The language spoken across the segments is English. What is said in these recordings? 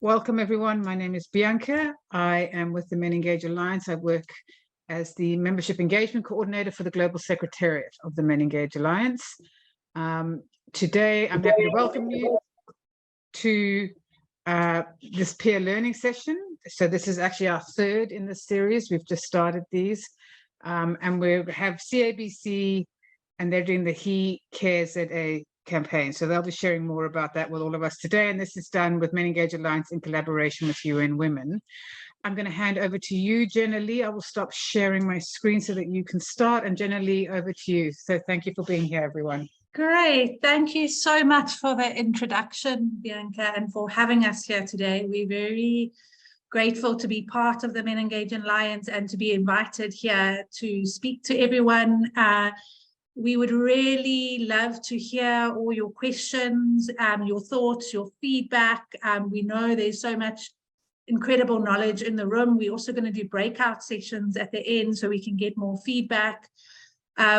Welcome everyone. My name is Bianca. I am with the MenEngage Alliance. I work as the Membership Engagement Coordinator for the Global Secretariat of the MenEngage Alliance. Today, I'm happy to welcome you to this peer learning session. So this is actually our third in the series. We've just started these. And we have CABC, and they're doing the heCareZA campaign. So they'll be sharing more about that with all of us today. And this is done with MenEngage Alliance in collaboration with UN Women. I'm going to hand over to you, Jenna-Lee. I will stop sharing my screen so that you can start. And Jenna-Lee, over to you. So thank you for being here, everyone. Great. Thank you so much for the introduction, Bianca, and for having us here today. We're very grateful to be part of the MenEngage Alliance and to be invited here to speak to everyone. We would really love to hear all your questions, your thoughts, your feedback. We know there's so much incredible knowledge in the room. We're also going to do breakout sessions at the end so we can get more feedback.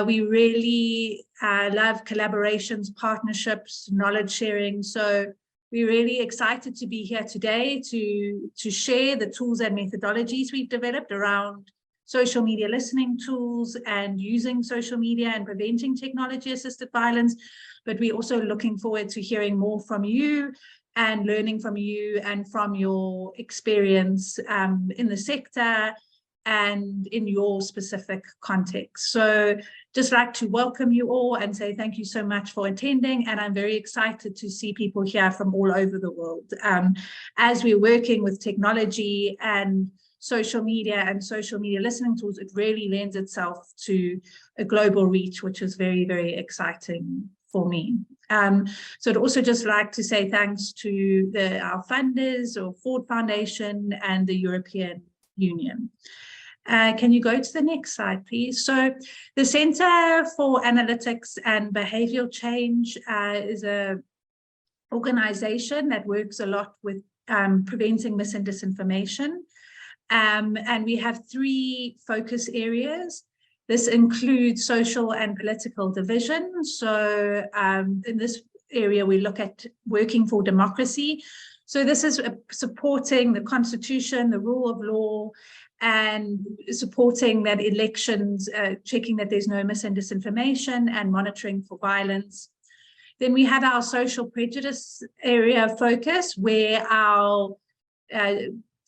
We really love collaborations, partnerships, knowledge sharing. So we're really excited to be here today to share the tools and methodologies we've developed around social media listening tools and using social media and preventing technology-assisted violence. But we're also looking forward to hearing more from you and learning from you and from your experience in the sector and in your specific context. So just like to welcome you all and say thank you so much for attending. And I'm very excited to see people here from all over the world. As we're working with technology and social media and social media listening tools, it really lends itself to a global reach, which is very, very exciting for me. So I'd also just like to say thanks to our funders, or Ford Foundation and the European Union. Can you go to the next slide, please? So the Center for Analytics and Behavioral Change is an organization that works a lot with preventing mis and disinformation. And we have 3 focus areas. This includes social and political division. So in this area, we look at working for democracy. So this is supporting the Constitution, the rule of law, and supporting that elections, checking that there's no mis and disinformation, and monitoring for violence. Then we have our social prejudice area focus, where our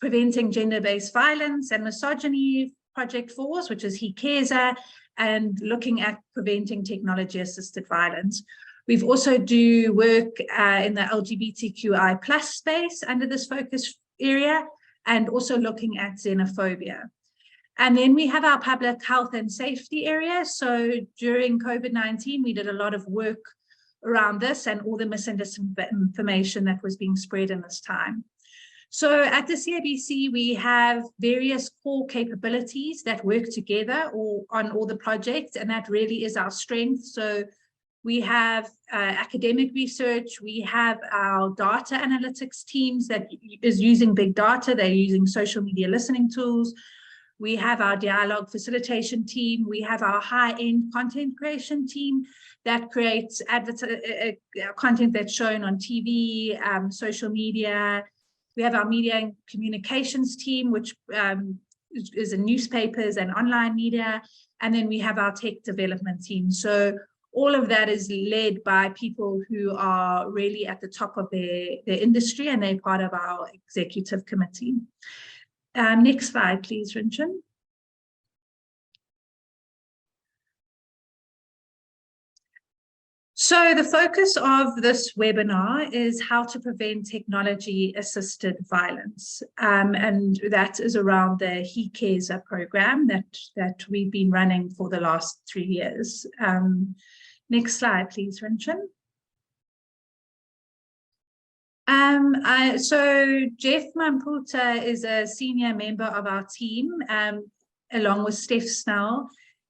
preventing gender-based violence and misogyny project falls, which is heCareZA, and looking at preventing technology-assisted violence. We've also do work in the LGBTQI+ space under this focus area, and also looking at xenophobia. And then we have our public health and safety area. So during COVID-19, we did a lot of work around this and all the mis and disinformation that was being spread in this time. So at the CABC, we have various core capabilities that work together on all the projects, and that really is our strength. So we have academic research, we have our data analytics teams that is using big data, they're using social media listening tools. We have our dialogue facilitation team, we have our high-end content creation team that creates content that's shown on TV, social media. We have our media and communications team, which is in newspapers and online media. And then we have our tech development team. So all of that is led by people who are really at the top of their industry, and they're part of our executive committee. Next slide, please, Rinchen. So the focus of this webinar is how to prevent technology-assisted violence. And that is around the heCareZA program that we've been running for the last 3 years. Next slide, please, Rinchen. So Geoff Mamputa is a senior member of our team, along with Steph Snell.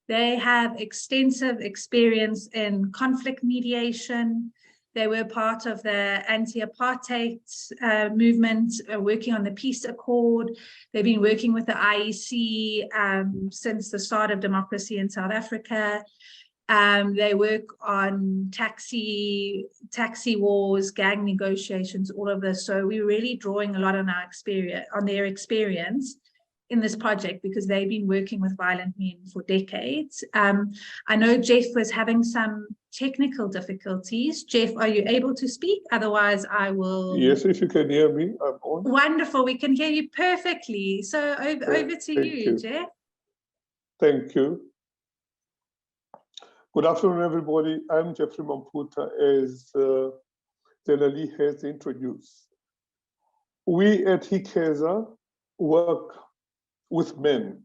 They have extensive experience in conflict mediation. They were part of the anti-apartheid movement, working on the peace accord. They've been working with the IEC since the start of democracy in South Africa. They work on taxi wars, gang negotiations, all of this. So we're really drawing a lot on their experience in this project, because they've been working with violent men for decades. I know Geoff was having some technical difficulties. Geoff, are you able to speak? Otherwise, I will. Yes, if you can hear me, I'm on. Wonderful, we can hear you perfectly. So over to you, Geoff. Thank you. Good afternoon, everybody. I'm Geoff Mamputa, as Jenna-Lee has introduced. We at heCareZA work with men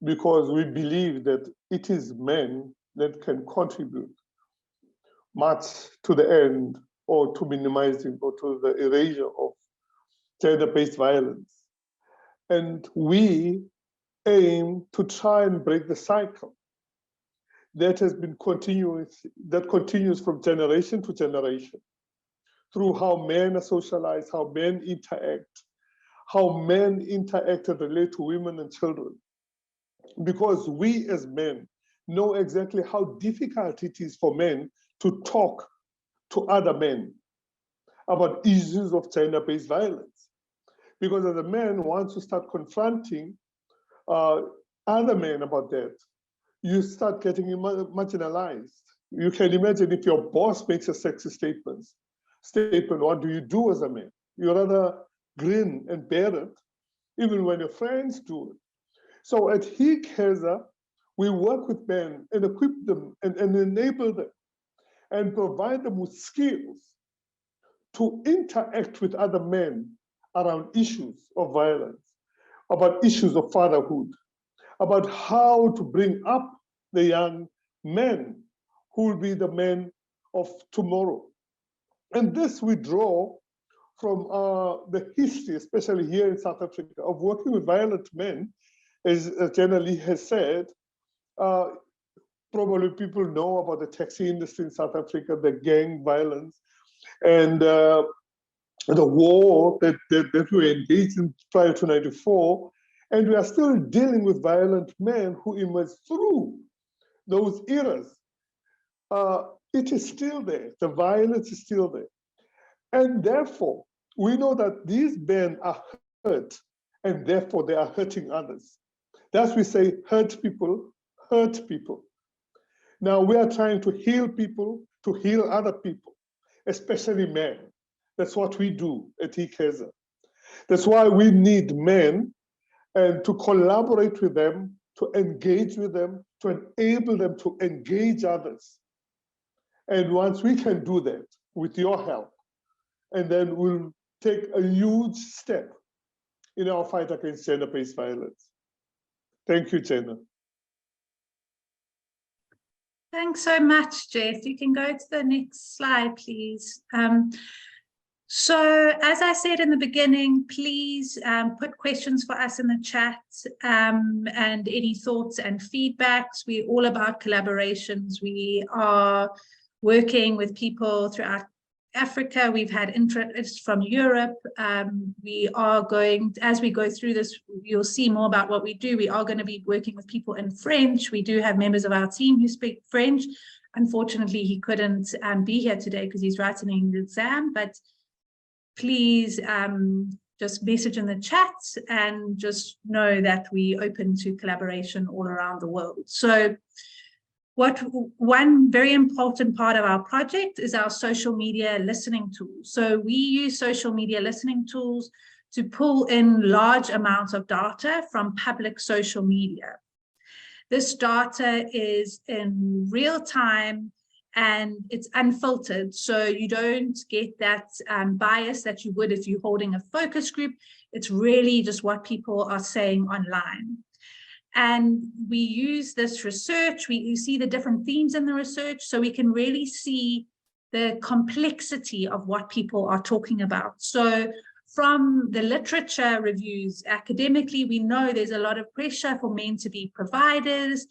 because we believe that it is men that can contribute much to the end, or to minimizing, or to the erasure of gender-based violence. And we aim to try and break the cycle that has been continues from generation to generation, through how men are socialized, how men interact and relate to women and children. Because we as men know exactly how difficult it is for men to talk to other men about issues of gender-based violence. Because as a man, once you start confronting other men about that, you start getting marginalized. You can imagine if your boss makes a sexist statement, what do you do as a man? You rather grin and bear it, even when your friends do it. So at heCareZA, we work with men and equip them and enable them and provide them with skills to interact with other men around issues of violence, about issues of fatherhood, about how to bring up the young men who will be the men of tomorrow. And this we draw from the history, especially here in South Africa, of working with violent men, as Jenna-Lee has said. Probably people know about the taxi industry in South Africa, the gang violence, and the war that we engaged in prior to 94. And we are still dealing with violent men who emerged through those eras. It is still there. The violence is still there. And therefore, we know that these men are hurt, and therefore they are hurting others. Thus we say, hurt people, hurt people. Now we are trying to heal people, to heal other people, especially men. That's what we do at heCareZA. That's why we need men, and to collaborate with them, to engage with them, to enable them to engage others. And once we can do that with your help, and then we'll take a huge step in our fight against gender-based violence. Thank you, Jenna. Thanks so much, Geoff. You can go to the next slide, please. So as I said in the beginning, please put questions for us in the chat, and any thoughts and feedbacks. We're all about collaborations. We are working with people throughout Africa. We've had interest from Europe. We are going, as we go through this, you'll see more about what we do. We are going to be working with people in French. We do have members of our team who speak French. Unfortunately, he couldn't be here today because he's writing an exam, but please just message in the chat and just know that we're open to collaboration all around the world. So one very important part of our project is our social media listening tool. So we use social media listening tools to pull in large amounts of data from public social media. This data is in real time and it's unfiltered, so you don't get that bias that you would if you're holding a focus group. It's really just what people are saying online. And we use this research, you see the different themes in the research, so we can really see the complexity of what people are talking about. So from the literature reviews, academically, we know there's a lot of pressure for men to be providers,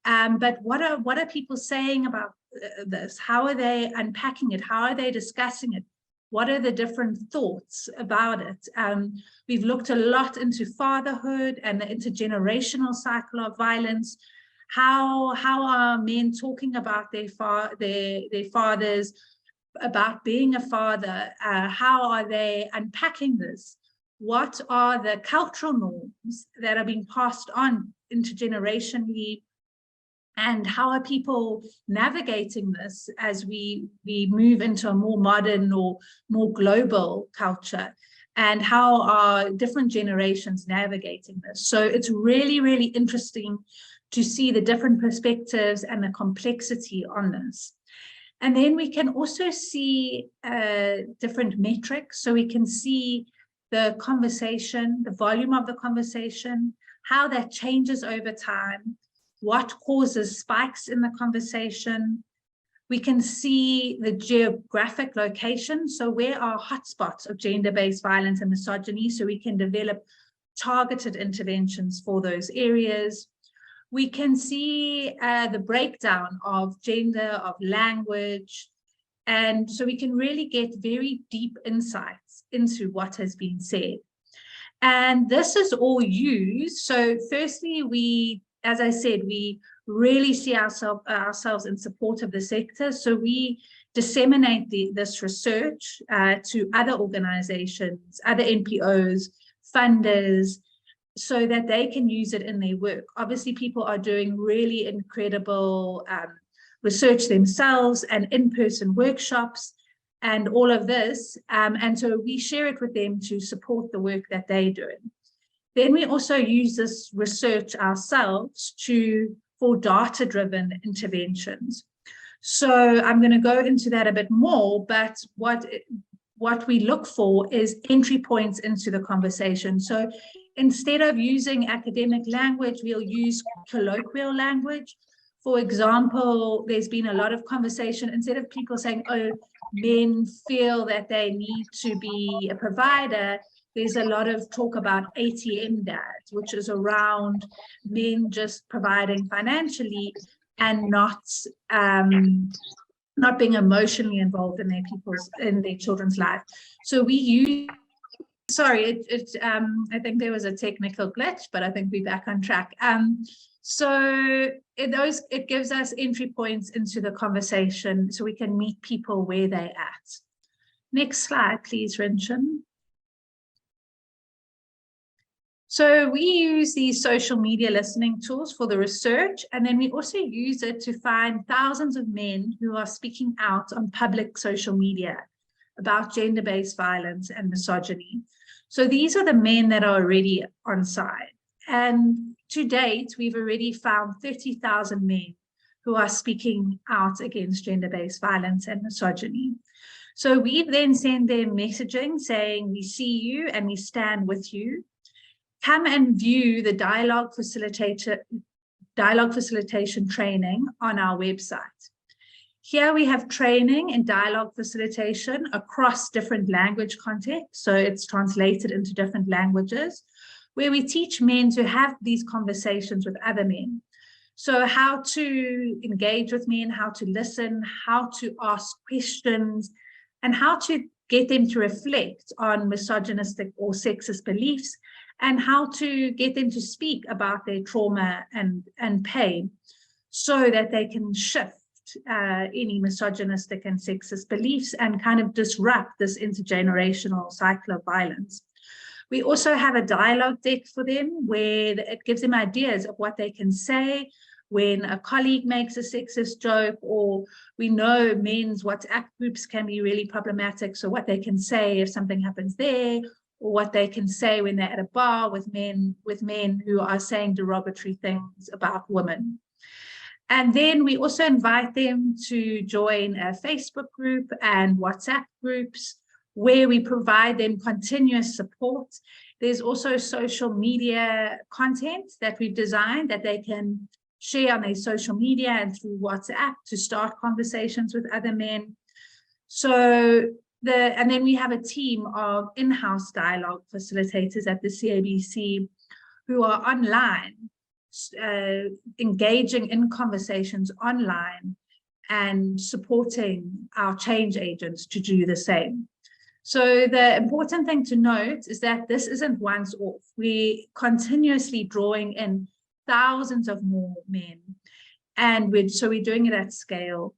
but what are people saying about this? How are they unpacking it? How are they discussing it? What are the different thoughts about it? We've looked a lot into fatherhood and the intergenerational cycle of violence. How are men talking about their fathers, about being a father? How are they unpacking this? What are the cultural norms that are being passed on intergenerationally? And how are people navigating this as we move into a more modern or more global culture? And how are different generations navigating this? So it's really, really interesting to see the different perspectives and the complexity on this. And then we can also see different metrics. So we can see the conversation, the volume of the conversation, how that changes over time, what causes spikes in the conversation. We can see the geographic location. So where are hotspots of gender-based violence and misogyny? So we can develop targeted interventions for those areas. We can see the breakdown of gender, of language. And so we can really get very deep insights into what has been said. And this is all used. So firstly, as I said, we really see ourselves in support of the sector. So we disseminate this research to other organizations, other NPOs, funders, so that they can use it in their work. Obviously, people are doing really incredible research themselves and in-person workshops and all of this. And so we share it with them to support the work that they're doing. Then we also use this research ourselves for data-driven interventions. So I'm going to go into that a bit more, but what we look for is entry points into the conversation. So instead of using academic language, we'll use colloquial language. For example, there's been a lot of conversation, instead of people saying, oh, men feel that they need to be a provider, there's a lot of talk about ATM dads, which is around men just providing financially and not being emotionally involved in their children's life. So we use, sorry, I think there was a technical glitch, but I think we're back on track. So it gives us entry points into the conversation so we can meet people where they're at. Next slide, please, Rinchen. So we use these social media listening tools for the research, and then we also use it to find thousands of men who are speaking out on public social media about gender-based violence and misogyny. So these are the men that are already on site. And to date, we've already found 30,000 men who are speaking out against gender-based violence and misogyny. So we then send them messaging saying, we see you and we stand with you. Come and view the dialogue facilitation training on our website. Here we have training in dialogue facilitation across different language contexts. So it's translated into different languages, where we teach men to have these conversations with other men. So how to engage with men, how to listen, how to ask questions, and how to get them to reflect on misogynistic or sexist beliefs, and how to get them to speak about their trauma and pain so that they can shift any misogynistic and sexist beliefs and kind of disrupt this intergenerational cycle of violence. We also have a dialogue deck for them where it gives them ideas of what they can say when a colleague makes a sexist joke, or we know men's WhatsApp groups can be really problematic, so what they can say if something happens there, or what they can say when they're at a bar with men who are saying derogatory things about women. And then we also invite them to join a Facebook group and WhatsApp groups where we provide them continuous support. There's also social media content that we've designed that they can share on their social media and through WhatsApp to start conversations with other men. So and then we have a team of in-house dialogue facilitators at the CABC who are online, engaging in conversations online and supporting our change agents to do the same. So the important thing to note is that this isn't once off. We're continuously drawing in thousands of more men. And we're doing it at scale.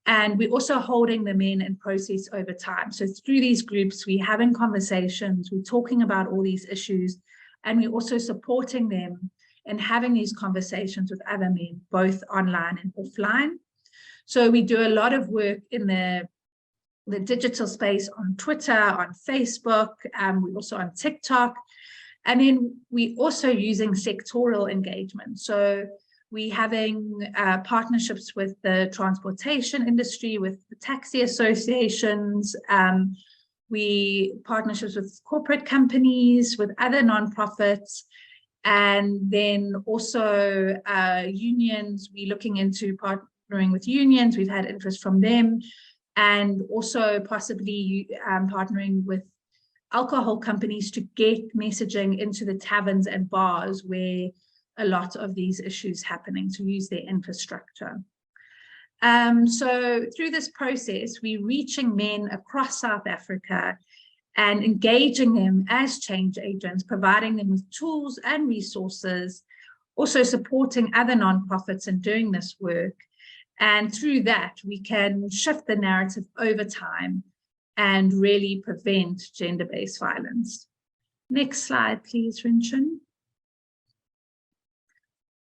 And we're also holding the men in process over time. So through these groups, we're having conversations, we're talking about all these issues, and we're also supporting them in having these conversations with other men, both online and offline. So we do a lot of work in the digital space on Twitter, on Facebook, we're also on TikTok. And then we're also using sectoral engagement. So we're having partnerships with the transportation industry, with the taxi associations, partnerships with corporate companies, with other nonprofits, and then also unions. We're looking into partnering with unions. We've had interest from them, and also possibly partnering with alcohol companies to get messaging into the taverns and bars where a lot of these issues happening, to use their infrastructure. So through this process, we're reaching men across South Africa and engaging them as change agents, providing them with tools and resources, also supporting other nonprofits in doing this work. And through that, we can shift the narrative over time and really prevent gender-based violence. Next slide, please, Rinchen.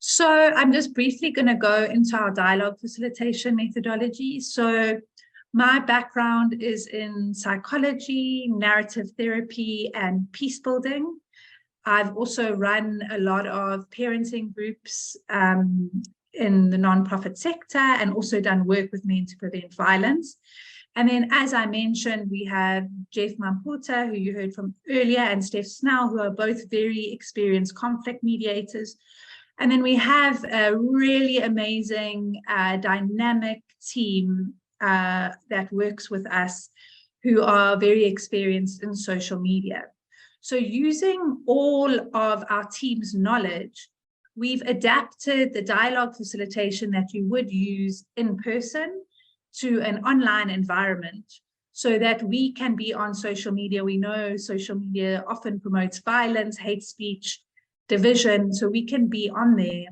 So I'm just briefly going to go into our dialogue facilitation methodology. So my background is in psychology, narrative therapy, and peace building. I've also run a lot of parenting groups in the nonprofit sector, and also done work with men to prevent violence. And then, as I mentioned, we have Geoff Mamputa, who you heard from earlier, and Steph Snell, who are both very experienced conflict mediators. And then we have a really amazing, dynamic team that works with us, who are very experienced in social media. So using all of our team's knowledge, we've adapted the dialogue facilitation that you would use in person to an online environment, so that we can be on social media. We know social media often promotes violence, hate speech, division, so we can be on there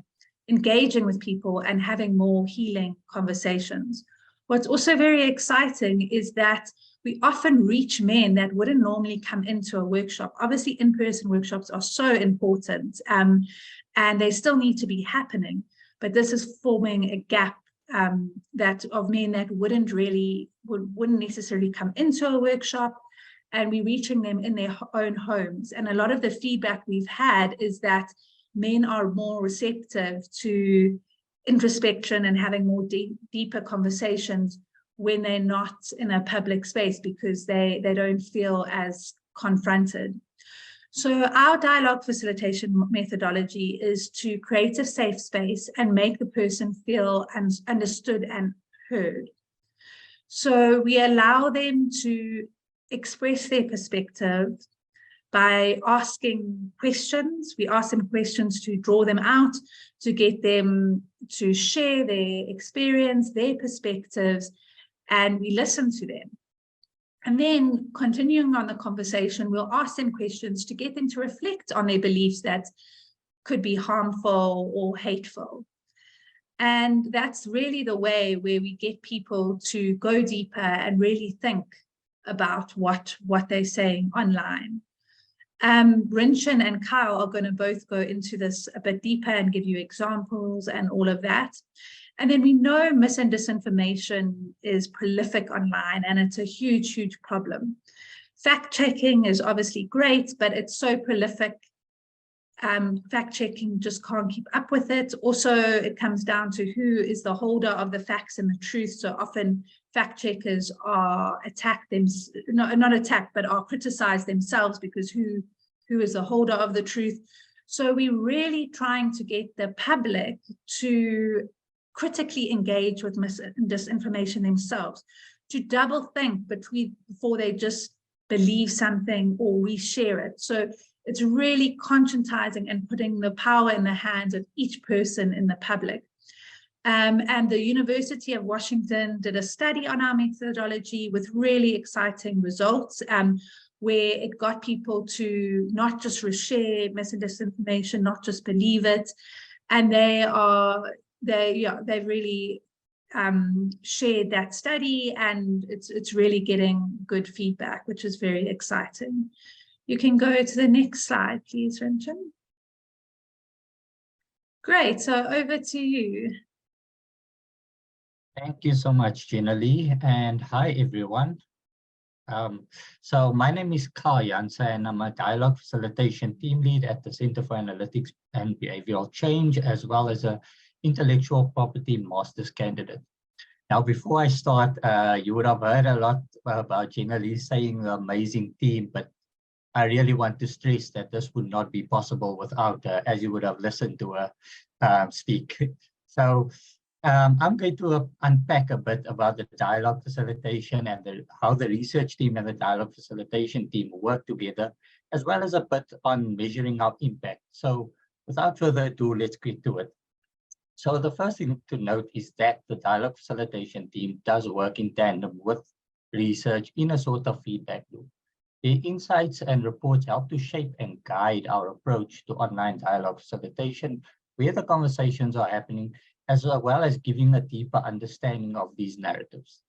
engaging with people and having more healing conversations. What's also very exciting is that we often reach men that wouldn't normally come into a workshop. Obviously, in-person workshops are so important, and they still need to be happening, but this is forming a gap that of men that wouldn't necessarily come into a workshop, and we're reaching them in their own homes. And a lot of the feedback we've had is that men are more receptive to introspection and having more deeper conversations when they're not in a public space, because they don't feel as confronted. So our dialogue facilitation methodology is to create a safe space and make the person feel understood and heard. So we allow them to express their perspective by asking questions. We ask them questions to draw them out, to get them to share their experience, their perspectives, and we listen to them. And then, continuing on the conversation, we'll ask them questions to get them to reflect on their beliefs that could be harmful or hateful. And that's really the way where we get people to go deeper and really think about what they're saying online. Rinchen and Kyle are going to both go into this a bit deeper and give you examples and all of that. And then we know mis and disinformation is prolific online, and it's a huge, huge problem. Fact-checking is obviously great, but it's so prolific. Fact-checking just can't keep up with it. Also, it comes down to who is the holder of the facts and the truth. So often fact-checkers are attacked, not attacked, but are criticized themselves, because who is the holder of the truth. So we're really trying to get the public to critically engage with mis and disinformation themselves, to double think before they just believe something or reshare it. So it's really conscientizing and putting the power in the hands of each person in the public. And the University of Washington did a study on our methodology with really exciting results, where it got people to not just reshare mis and disinformation, not just believe it, and they've really shared that study, and it's really getting good feedback, which is very exciting. You can go to the next slide, please, Rinchen. Great, so over to you. Thank you so much, Jenna-Lee, and hi, everyone. So my name is Janse, and I'm a dialogue facilitation team lead at the Center for Analytics and Behavioral Change, as well as an intellectual property master's candidate. Now, before I start, you would have heard a lot about Jenna-Lee saying the amazing team, but I really want to stress that this would not be possible without her, as you would have listened to her speak. So I'm going to unpack a bit about the dialogue facilitation and how the research team and the dialogue facilitation team work together, as well as a bit on measuring our impact. So without further ado, let's get to it. So the first thing to note is that the dialogue facilitation team does work in tandem with research in a sort of feedback loop. The insights and reports help to shape and guide our approach to online dialogue facilitation, where the conversations are happening, as well as giving a deeper understanding of these narratives.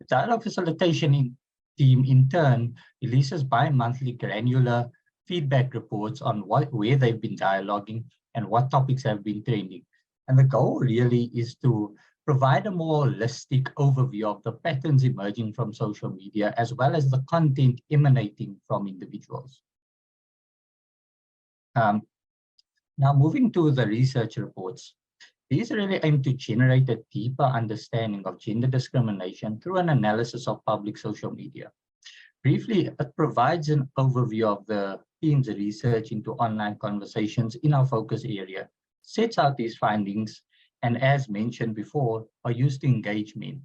The dialogue facilitation team, in turn, releases bi-monthly granular feedback reports on where they've been dialoguing and what topics have been trending. And the goal really is to provide a more holistic overview of the patterns emerging from social media, as well as the content emanating from individuals. Now, moving to the research reports. These really aim to generate a deeper understanding of gender discrimination through an analysis of public social media. Briefly, it provides an overview of the team's research into online conversations in our focus area, sets out these findings, and as mentioned before, are used to engage men.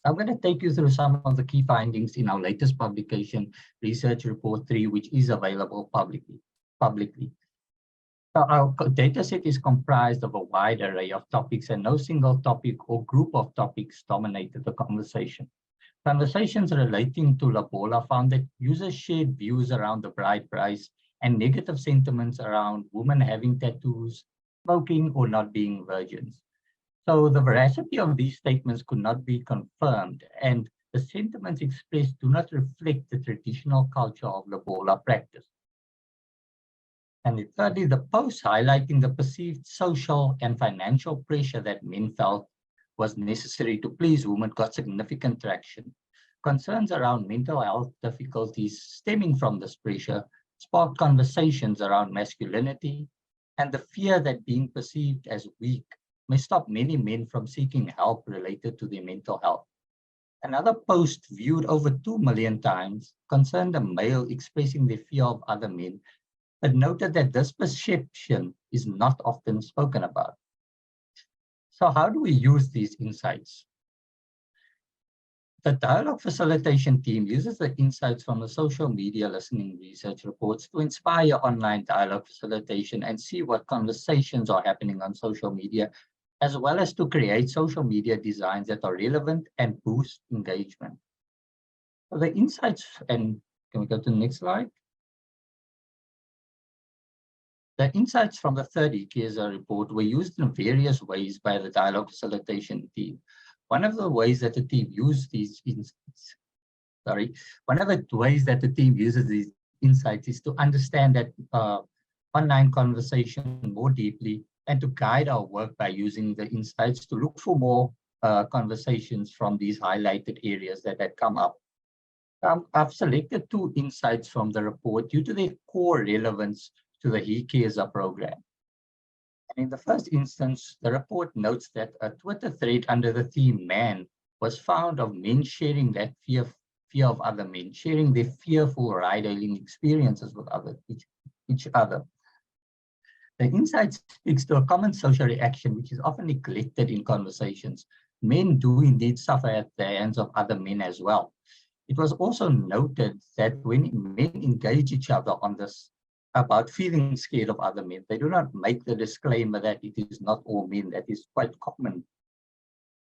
I'm going to take you through some of the key findings in our latest publication, Research Report 3, which is available publicly. Our data set is comprised of a wide array of topics, and no single topic or group of topics dominated the conversation. Conversations relating to Lobola found that users shared views around the bride price and negative sentiments around women having tattoos, smoking, or not being virgins. So the veracity of these statements could not be confirmed, and the sentiments expressed do not reflect the traditional culture of Lobola practice. And thirdly, the posts highlighting the perceived social and financial pressure that men felt was necessary to please women got significant traction. Concerns around mental health difficulties stemming from this pressure sparked conversations around masculinity and the fear that being perceived as weak may stop many men from seeking help related to their mental health. Another post viewed over 2 million times concerned a male expressing their fear of other men, but noted that this perception is not often spoken about. So how do we use these insights? The dialogue facilitation team uses the insights from the social media listening research reports to inspire online dialogue facilitation and see what conversations are happening on social media, as well as to create social media designs that are relevant and boost engagement. So the insights, and can we go to the next slide? The insights from the third heCareZA report were used in various ways by the dialogue facilitation team. One of the ways that the team uses these insights is to understand that online conversation more deeply and to guide our work by using the insights to look for more conversations from these highlighted areas that had come up. I've selected 2 insights from the report due to their core relevance to the heCareZA program. And in the first instance, the report notes that a Twitter thread under the theme "Man" was found of men sharing that fear of other men, sharing their fearful ride-hailing experiences with each other. The insight speaks to a common social reaction which is often neglected in conversations. Men do indeed suffer at the hands of other men as well. It was also noted that when men engage each other on this about feeling scared of other men, they do not make the disclaimer that it is not all men. That is quite common.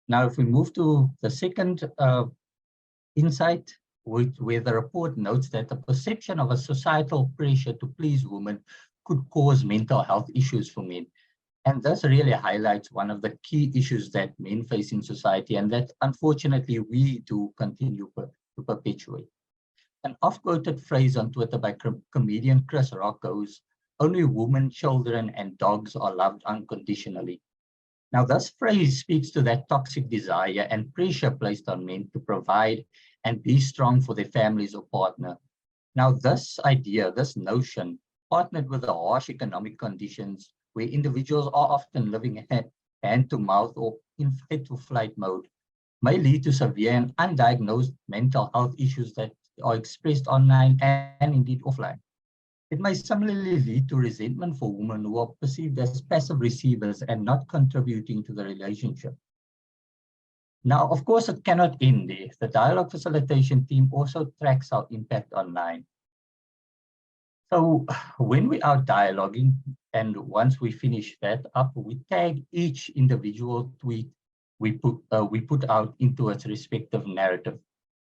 Now, if we move to the second insight, where the report notes that the perception of a societal pressure to please women could cause mental health issues for men. And this really highlights one of the key issues that men face in society, and that unfortunately we do continue to perpetuate. An oft-quoted phrase on Twitter by comedian Chris Rock goes, "Only women, children, and dogs are loved unconditionally." Now, this phrase speaks to that toxic desire and pressure placed on men to provide and be strong for their families or partner. Now, this idea, this notion, partnered with the harsh economic conditions where individuals are often living hand to mouth or in fight to flight mode, may lead to severe and undiagnosed mental health issues that are expressed online and indeed offline. It may similarly lead to resentment for women who are perceived as passive receivers and not contributing to the relationship. Now, of course, it cannot end there. The dialogue facilitation team also tracks our impact online. So when we are dialoguing, and once we finish that up, we tag each individual tweet we put out into its respective narrative.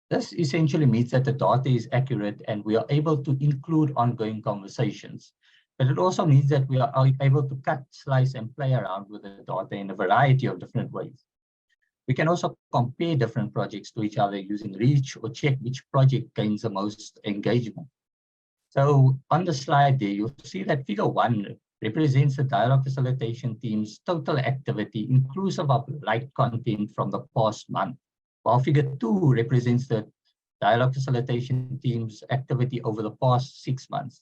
This essentially means that the data is accurate and we are able to include ongoing conversations. But it also means that we are able to cut, slice, and play around with the data in a variety of different ways. We can also compare different projects to each other using reach or check which project gains the most engagement. So on the slide there, you'll see that figure 1 represents the dialogue facilitation team's total activity inclusive of liked content from the past month, while figure 2 represents the dialogue facilitation team's activity over the past 6 months.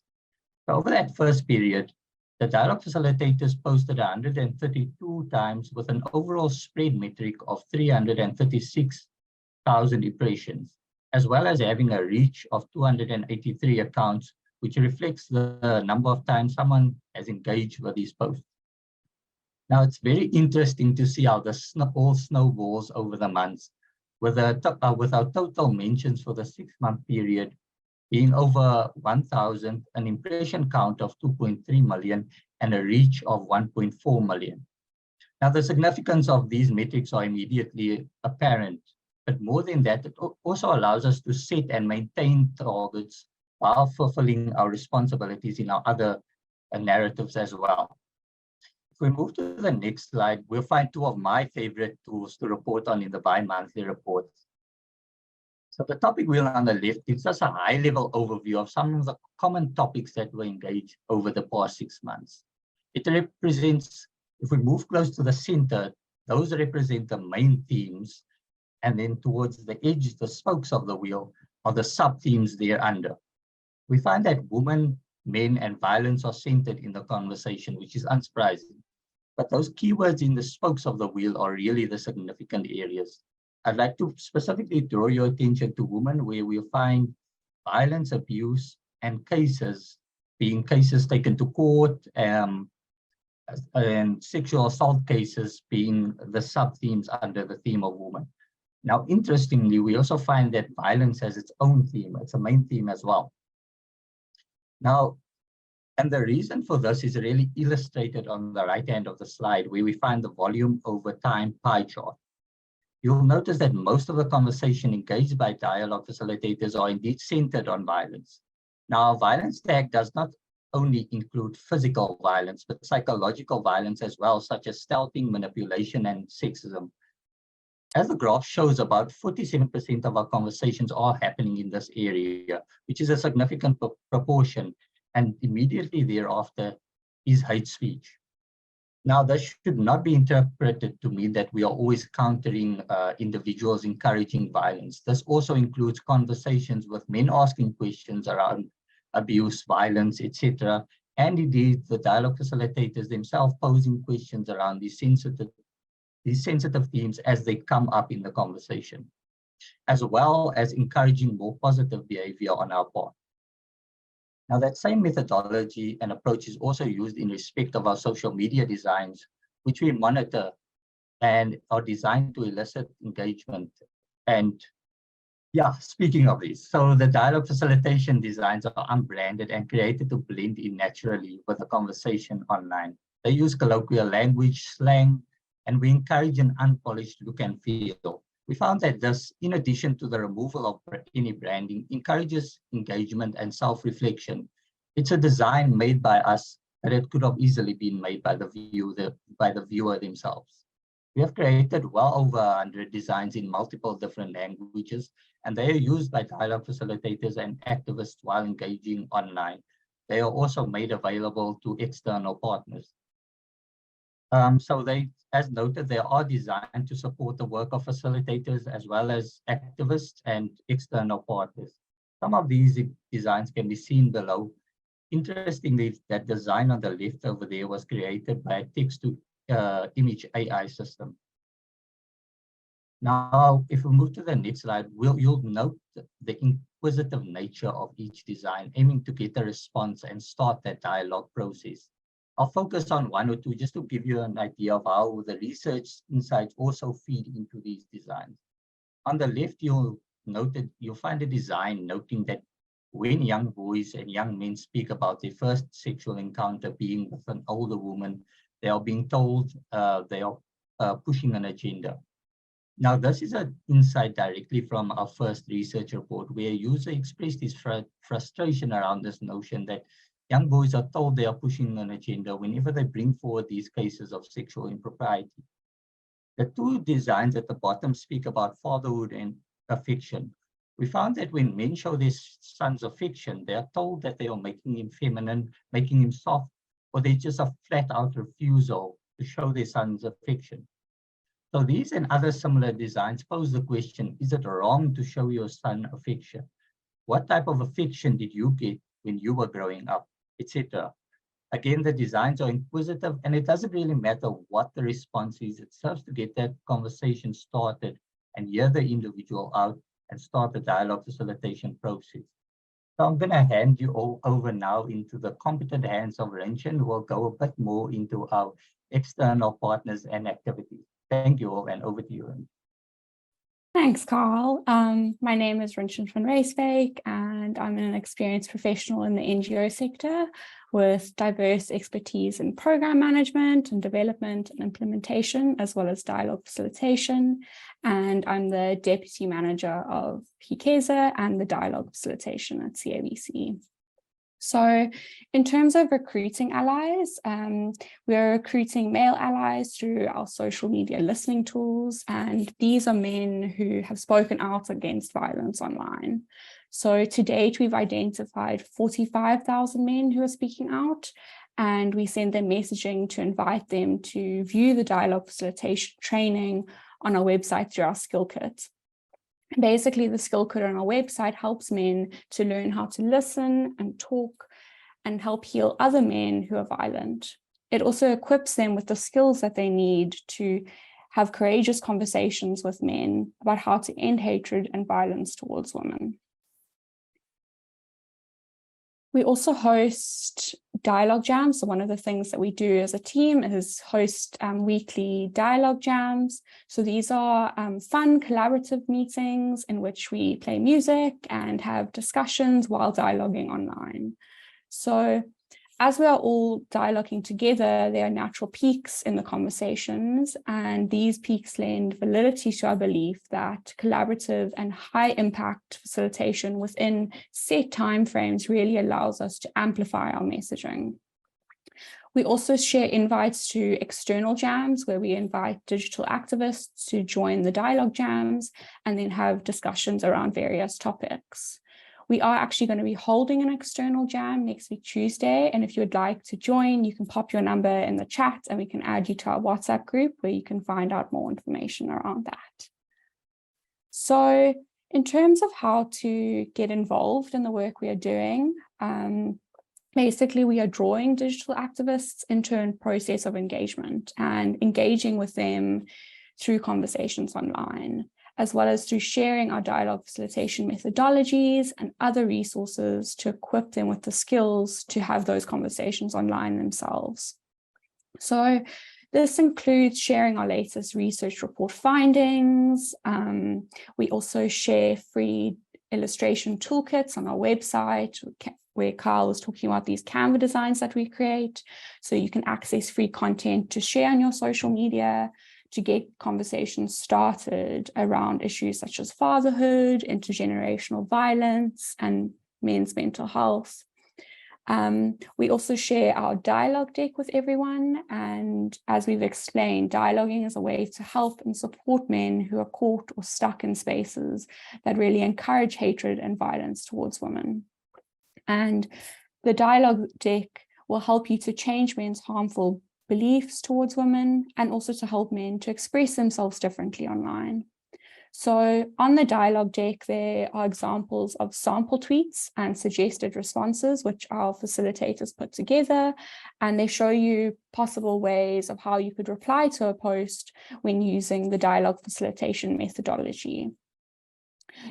So over that first period, the dialogue facilitators posted 132 times with an overall spread metric of 336,000 impressions, as well as having a reach of 283 accounts, which reflects the number of times someone has engaged with these posts. Now, it's very interesting to see how this all snowballs over the months, with our total mentions for the 6-month period being over 1,000, an impression count of 2.3 million, and a reach of 1.4 million. Now, the significance of these metrics are immediately apparent, but more than that, it also allows us to set and maintain targets while fulfilling our responsibilities in our other narratives as well. If we move to the next slide, we'll find 2 of my favorite tools to report on in the bi-monthly reports. So the topic wheel on the left gives us a high-level overview of some of the common topics that were engaged over the past 6 months. It represents, if we move close to the center, those represent the main themes, and then towards the edge, the spokes of the wheel, are the sub-themes thereunder. We find that women, men, and violence are centered in the conversation, which is unsurprising. But those keywords in the spokes of the wheel are really the significant areas. I'd like to specifically draw your attention to women, where we find violence, abuse, and cases, being cases taken to court, and sexual assault cases being the sub-themes under the theme of women. Now, interestingly, we also find that violence has its own theme. It's a main theme as well. Now, and the reason for this is really illustrated on the right hand of the slide, where we find the volume over time pie chart. You'll notice that most of the conversation engaged by dialogue facilitators are indeed centered on violence. Now, our violence tag does not only include physical violence, but psychological violence as well, such as stealthing, manipulation, and sexism. As the graph shows, about 47% of our conversations are happening in this area, which is a significant proportion, and immediately thereafter is hate speech. Now, this should not be interpreted to mean that we are always countering individuals encouraging violence. This also includes conversations with men asking questions around abuse, violence, etc., and indeed the dialogue facilitators themselves posing questions around these sensitive themes as they come up in the conversation, as well as encouraging more positive behavior on our part. Now, that same methodology and approach is also used in respect of our social media designs, which we monitor and are designed to elicit engagement. And yeah, speaking of this, so the dialogue facilitation designs are unbranded and created to blend in naturally with the conversation online. They use colloquial language, slang, and we encourage an unpolished look and feel. We found that this, in addition to the removal of any branding, encourages engagement and self-reflection. It's a design made by us that it could have easily been made by the viewer themselves. We have created well over 100 designs in multiple different languages, and they are used by dialogue facilitators and activists while engaging online. They are also made available to external partners. So they, as noted, they are designed to support the work of facilitators as well as activists and external partners. Some of these designs can be seen below. Interestingly, that design on the left over there was created by a text-to-image AI system. Now, if we move to the next slide, you'll note the inquisitive nature of each design, aiming to get a response and start that dialogue process. I'll focus on one or two just to give you an idea of how the research insights also feed into these designs. On the left, you'll find a design noting that when young boys and young men speak about their first sexual encounter being with an older woman, they are being told they are pushing an agenda. Now, this is an insight directly from our first research report, where a user expressed his frustration around this notion that young boys are told they are pushing an agenda whenever they bring forward these cases of sexual impropriety. The two designs at the bottom speak about fatherhood and affection. We found that when men show their sons affection, they are told that they are making him feminine, making him soft, or they just a flat-out refusal to show their sons affection. So these and other similar designs pose the question, is it wrong to show your son affection? What type of affection did you get when you were growing up, etc.? Again, the designs are inquisitive, and it doesn't really matter what the response is. It serves to get that conversation started and hear the individual out and start the dialogue facilitation process. So I'm going to hand you all over now into the competent hands of Rinchen, who will go a bit more into our external partners and activities. Thank you all, and over to you, Rinchen. Thanks, Carl. My name is Rinchen Van Rijswijk, and I'm an experienced professional in the NGO sector with diverse expertise in program management and development and implementation, as well as dialogue facilitation. And I'm the deputy manager of heCareZA and the dialogue facilitation at CABC. So in terms of recruiting allies, we're recruiting male allies through our social media listening tools, and these are men who have spoken out against violence online. So to date, we've identified 45,000 men who are speaking out, and we send them messaging to invite them to view the dialogue facilitation training on our website through our skill kit. Basically, the skill kit on our website helps men to learn how to listen and talk and help heal other men who are violent. It also equips them with the skills that they need to have courageous conversations with men about how to end hatred and violence towards women. We also host dialogue jams. So one of the things that we do as a team is host weekly dialogue jams. So these are fun collaborative meetings in which we play music and have discussions while dialoguing online. So as we are all dialoguing together, there are natural peaks in the conversations, and these peaks lend validity to our belief that collaborative and high impact facilitation within set timeframes really allows us to amplify our messaging. We also share invites to external jams where we invite digital activists to join the dialogue jams and then have discussions around various topics. We are actually going to be holding an external jam next week, Tuesday. And if you would like to join, you can pop your number in the chat and we can add you to our WhatsApp group where you can find out more information around that. So in terms of how to get involved in the work we are doing, basically we are drawing digital activists into a process of engagement and engaging with them through conversations online, as well as through sharing our dialogue facilitation methodologies and other resources to equip them with the skills to have those conversations online themselves. So this includes sharing our latest research report findings. We also share free illustration toolkits on our website, where Carl was talking about these Canva designs that we create. So you can access free content to share on your social media, to get conversations started around issues such as fatherhood, intergenerational violence, and men's mental health. We also share our dialogue deck with everyone, and as we've explained, dialoguing is a way to help and support men who are caught or stuck in spaces that really encourage hatred and violence towards women. And the dialogue deck will help you to change men's harmful beliefs towards women, and also to help men to express themselves differently online. So on the dialogue deck, there are examples of sample tweets and suggested responses, which our facilitators put together, and they show you possible ways of how you could reply to a post when using the dialogue facilitation methodology.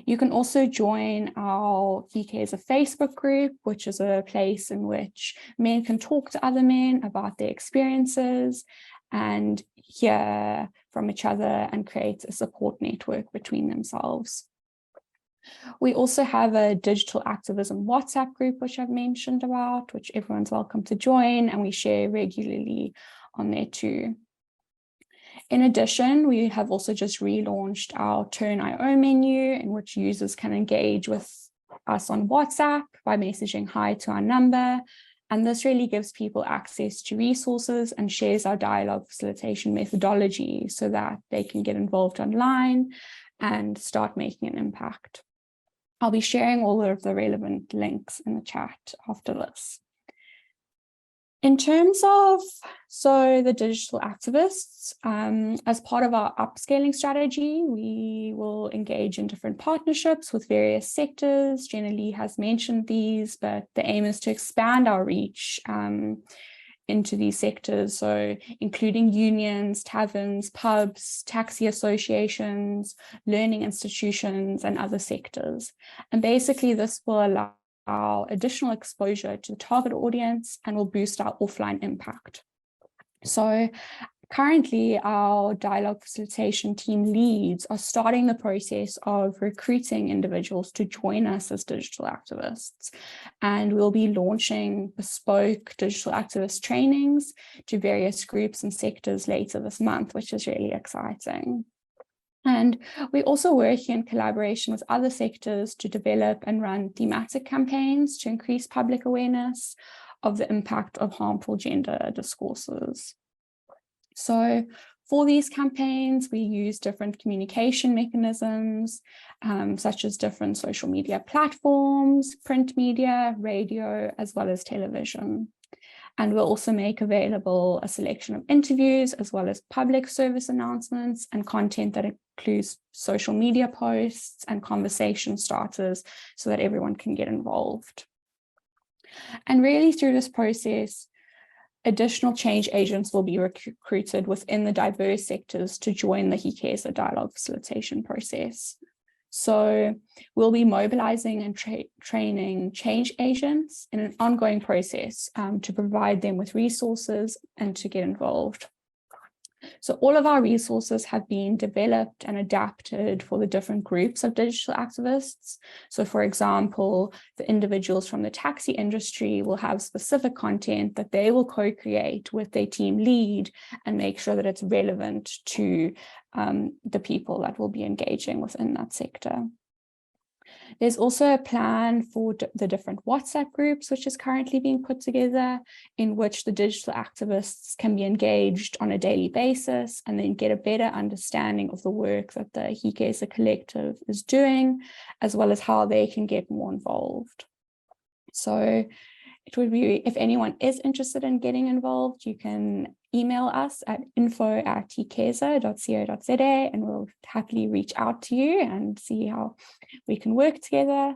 You can also join our heCareZA Facebook group, which is a place in which men can talk to other men about their experiences and hear from each other and create a support network between themselves. We also have a digital activism WhatsApp group, which I've mentioned about, which everyone's welcome to join, and we share regularly on there too. In addition, we have also just relaunched our Turn.io menu, in which users can engage with us on WhatsApp by messaging hi to our number. And this really gives people access to resources and shares our dialogue facilitation methodology so that they can get involved online and start making an impact. I'll be sharing all of the relevant links in the chat after this. In terms of, the digital activists, as part of our upscaling strategy, we will engage in different partnerships with various sectors. Jenna-Lee has mentioned these, but the aim is to expand our reach into these sectors, so including unions, taverns, pubs, taxi associations, learning institutions, and other sectors. And basically this will allow our additional exposure to the target audience and will boost our offline impact. So currently our dialogue facilitation team leads are starting the process of recruiting individuals to join us as digital activists. And we'll be launching bespoke digital activist trainings to various groups and sectors later this month, which is really exciting. And we also work in collaboration with other sectors to develop and run thematic campaigns to increase public awareness of the impact of harmful gender discourses. So for these campaigns, we use different communication mechanisms, such as different social media platforms, print media, radio, as well as television. And we'll also make available a selection of interviews, as well as public service announcements and content that includes social media posts and conversation starters so that everyone can get involved. And really through this process, additional change agents will be recruited within the diverse sectors to join the heCareZA dialogue facilitation process. So we'll be mobilizing and training change agents in an ongoing process to provide them with resources and to get involved. So all of our resources have been developed and adapted for the different groups of digital activists. So for example, the individuals from the taxi industry will have specific content that they will co-create with their team lead and make sure that it's relevant to the people that will be engaging within that sector. There's also a plan for the different WhatsApp groups, which is currently being put together, in which the digital activists can be engaged on a daily basis and then get a better understanding of the work that the heCareZA collective is doing, as well as how they can get more involved. So it would be, if anyone is interested in getting involved, you can email us at info@hecareZA.co.za and we'll happily reach out to you and see how we can work together.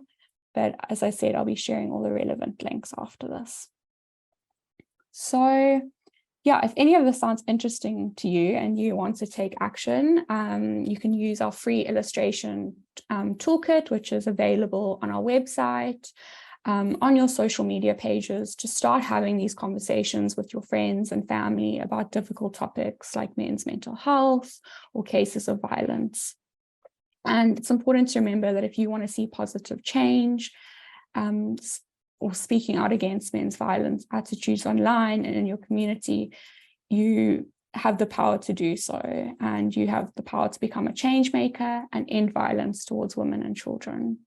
But as I said, I'll be sharing all the relevant links after this. So yeah, if any of this sounds interesting to you and you want to take action, you can use our free illustration toolkit, which is available on our website. On your social media pages to start having these conversations with your friends and family about difficult topics like men's mental health or cases of violence. And it's important to remember that if you want to see positive change or speaking out against men's violence attitudes online and in your community, you have the power to do so, and you have the power to become a change maker and end violence towards women and children.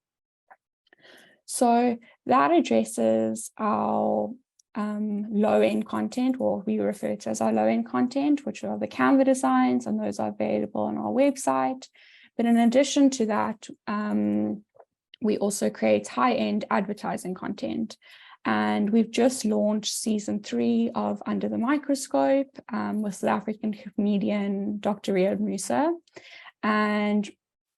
So that addresses our low-end content, or we refer to as our low-end content, which are the Canva designs, and those are available on our website. But in addition to that, we also create high-end advertising content. And we've just launched season 3 of Under the Microscope with South African comedian Dr. Riyad Moosa. And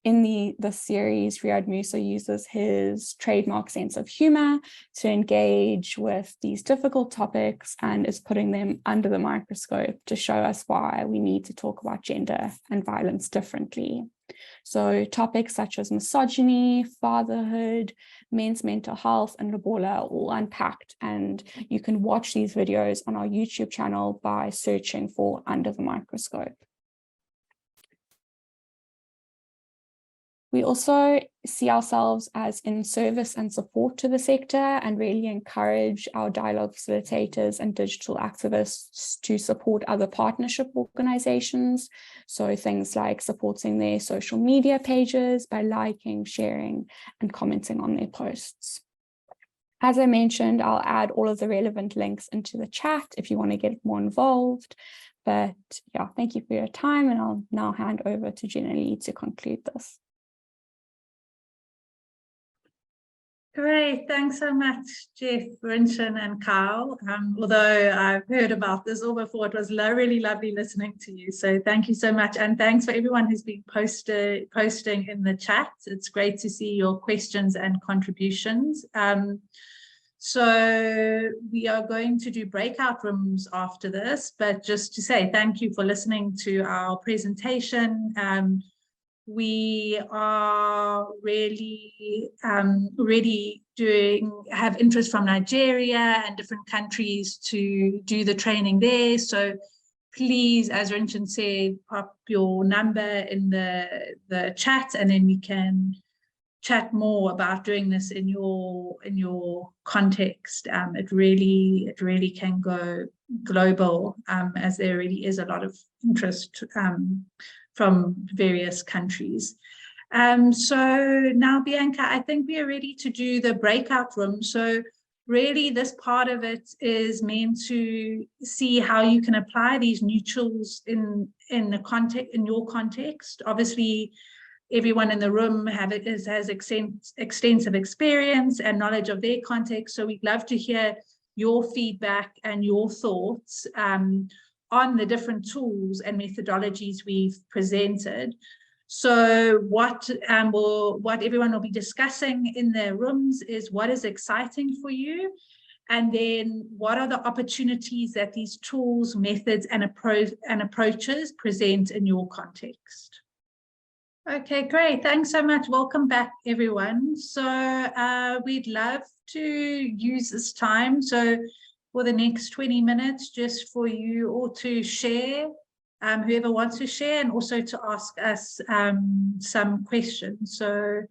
in the series, Riyad Moosa uses his trademark sense of humor to engage with these difficult topics and is putting them under the microscope to show us why we need to talk about gender and violence differently. So topics such as misogyny, fatherhood, men's mental health, and Lobola are all unpacked, and you can watch these videos on our YouTube channel by searching for Under the Microscope. We also see ourselves as in service and support to the sector, and really encourage our dialogue facilitators and digital activists to support other partnership organizations. So things like supporting their social media pages by liking, sharing, and commenting on their posts. As I mentioned, I'll add all of the relevant links into the chat if you want to get more involved. But yeah, thank you for your time, and I'll now hand over to Jenna-Lee to conclude this. Great, thanks so much, Geoff, Rinchen, and Kyle. Although I've heard about this all before, it was really lovely listening to you. So thank you so much, and thanks for everyone who's been posting in the chat. It's great to see your questions and contributions. So we are going to do breakout rooms after this, but just to say thank you for listening to our presentation. We are really have interest from Nigeria and different countries to do the training there. So please, as Rinchen said, pop your number in the chat, and then we can chat more about doing this in your context. It really can go global, as there really is a lot of interest from various countries. So now, Bianca, I think we are ready to do the breakout room. So really this part of it is meant to see how you can apply these new tools in your context. Obviously, everyone in the room has extensive experience and knowledge of their context. So we'd love to hear your feedback and your thoughts on the different tools and methodologies we've presented. So what everyone will be discussing in their rooms is what is exciting for you, and then what are the opportunities that these tools, methods, and approaches present in your context. Okay, great. Thanks so much. Welcome back, everyone. So we'd love to use this time. So for the next 20 minutes, just for you all to share, whoever wants to share, and also to ask us some questions. So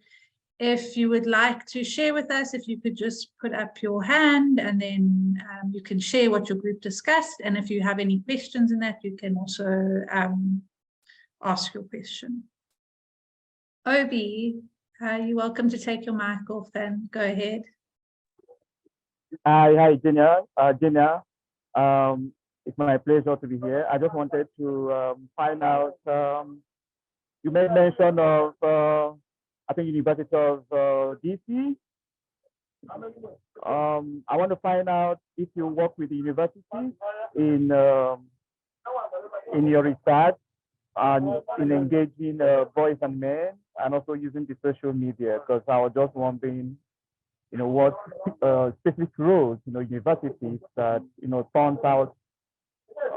if you would like to share with us, if you could just put up your hand, and then you can share what your group discussed. And if you have any questions in that, you can also ask your question. Obi, you're welcome to take your mic off then. Go ahead. Hi, Jenna. It's my pleasure to be here. I just wanted to find out, you made mention of, I think, University of DC. I want to find out if you work with the university in your research and in engaging boys and men, and also using the social media, because I was just wondering, what specific roles, universities that, turns out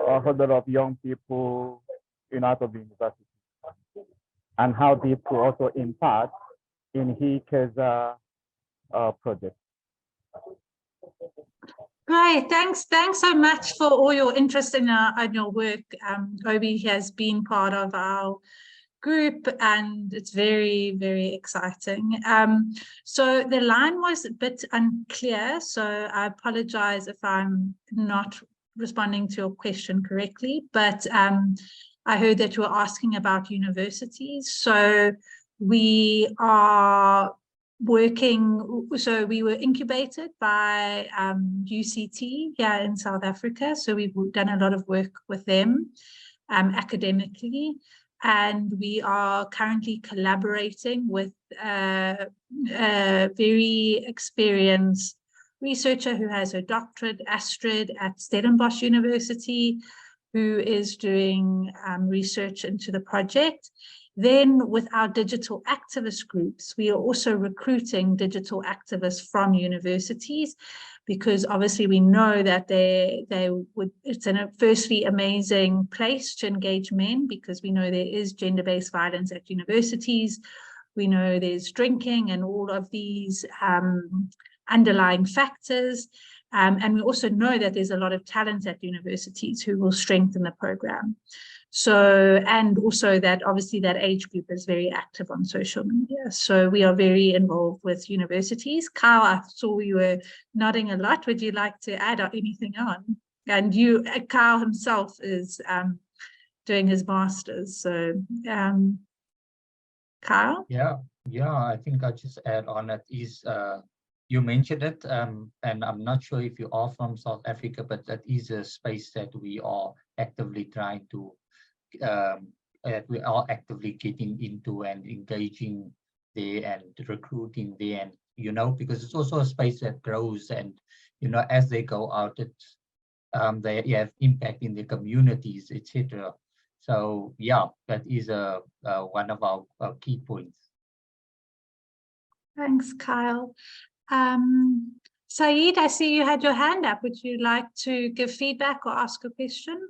a whole lot of young people, out of the university, and how they could also impact in heCareZA project. Great, thanks so much for all your interest in your work. Obi has been part of our group, and it's very, very exciting. So the line was a bit unclear, so I apologize if I'm not responding to your question correctly, but I heard that you were asking about universities. So we are working, so we were incubated by UCT here in South Africa. So we've done a lot of work with them academically. And we are currently collaborating with a very experienced researcher who has her doctorate, Astrid, at Stellenbosch University, who is doing research into the project. Then with our digital activist groups, we are also recruiting digital activists from universities, because obviously we know that it's a firstly amazing place to engage men, because we know there is gender-based violence at universities. We know there's drinking and all of these underlying factors. And we also know that there's a lot of talent at universities who will strengthen the program. So, and also that obviously that age group is very active on social media. So we are very involved with universities. Kyle, I saw you were nodding a lot. Would you like to add anything on? And you, Kyle himself is doing his master's. So, Kyle? Yeah, I think I'll just add on that is, you mentioned it, and I'm not sure if you are from South Africa, but that is a space that we are actively trying to we are actively getting into and engaging there and recruiting there, and because it's also a space that grows, and as they go out, they have impact in their communities, etc. So yeah, that is one of our key points. Thanks, Kyle. Saeed, I see you had your hand up. Would you like to give feedback or ask a question?